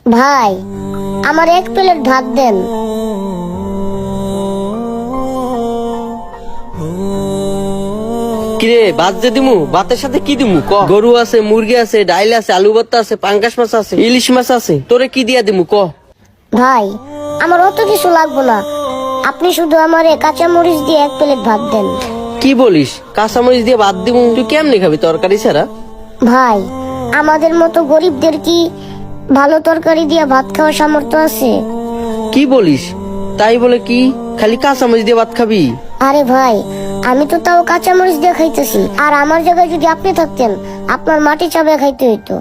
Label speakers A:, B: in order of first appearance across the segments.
A: ভাই আমার 1 প্লেট ভাত দেন।
B: কিরে ভাত যে দিমু, ভাতের সাথে কি দিমু ক? গরু আছে, মুরগি আছে, ডাইল আছে, আলু ভর্তা আছে, পাঙ্গাস মাছ আছে, ইলিশ মাছ আছে, তোরে কি দিয়া দিমু ক?
A: ভাই আমার অত কিছু লাগবে না, আপনি শুধু আমারে কাঁচা মরিচ দিয়ে 1 প্লেট ভাত দেন।
B: কি বলিস, কাঁচামরিচ দিয়ে ভাত দিমু? তুই কেমনে খাবি তরকারি ছাড়া?
A: ভাই আমাদের মতো গরিবদের কি ভালো তরকারি দিয়ে ভাত খাওয়ার সামর্থ্য আছে?
B: কি বলিস, তাই বলে কি খালি কাঁচামরিচ দিয়ে ভাত খাবি?
A: আরে ভাই আমি তো তাও কাঁচা মরিচ দিয়ে খাইতেছি, আর আমার জায়গায় যদি আপনি থাকতেন আপনার মাটি চাবে খাইতে হইতো।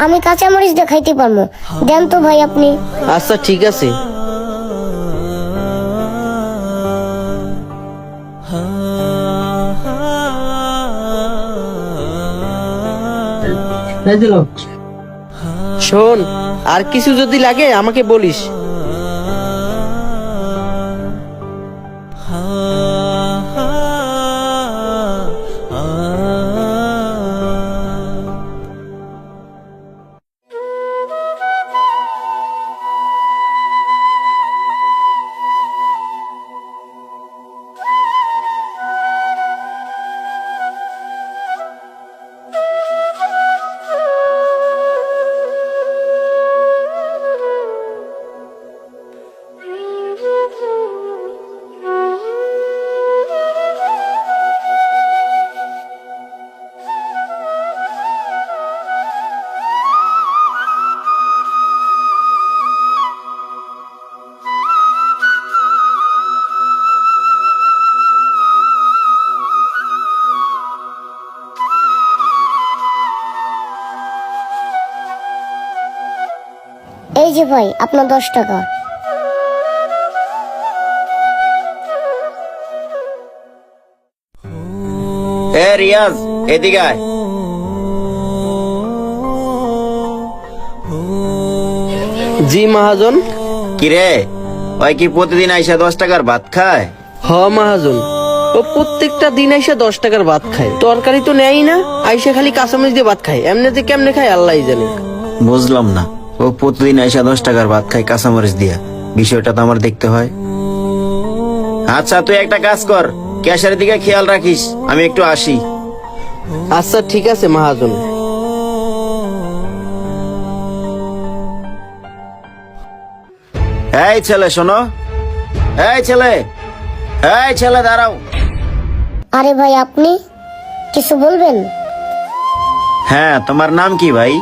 A: আমি কাঁচা মরিচ দিয়ে খাইতে পারবো, দেন তো ভাই আপনি।
B: আচ্ছা ঠিক আছে। শোন, আর কিছু যদি লাগে আমাকে বলিস।
A: এই যে ভাই আপনার 10 টাকা।
C: এ রিয়াজ, এদিকে আয়।
B: জি মহাজন।
C: কিরে, ওই কি প্রতিদিন আইসা 10 টাকার ভাত খায়?
B: হ মহাজন, ও প্রত্যেকটা দিন আইসা 10 টাকার ভাত খায়, তরকারি তো নেয়ই না, আইসা খালি কাঁচামরিচ দিয়ে ভাত খায়। এমনিতে কেমনে খায় আল্লাহই জানে।
C: বুঝলাম না, ও প্রতিদিন আইসা 10 টাকার ভাত খায় কাঁচামরিচ দিয়া, বিষয়টা তো আমার দেখতে হয়। আচ্ছা তুই একটা কাজ কর, ক্যাশের দিকে খেয়াল রাখিস, আমি একটু আসি।
B: আচ্ছা ঠিক আছে মহাজন।
C: এই ছেলে শোনো, এই ছেলে, এই ছেলে দাঁড়াও।
A: আরে ভাই আপনি কিছু বলবেন?
C: হ্যাঁ, তোমার নাম কি ভাই?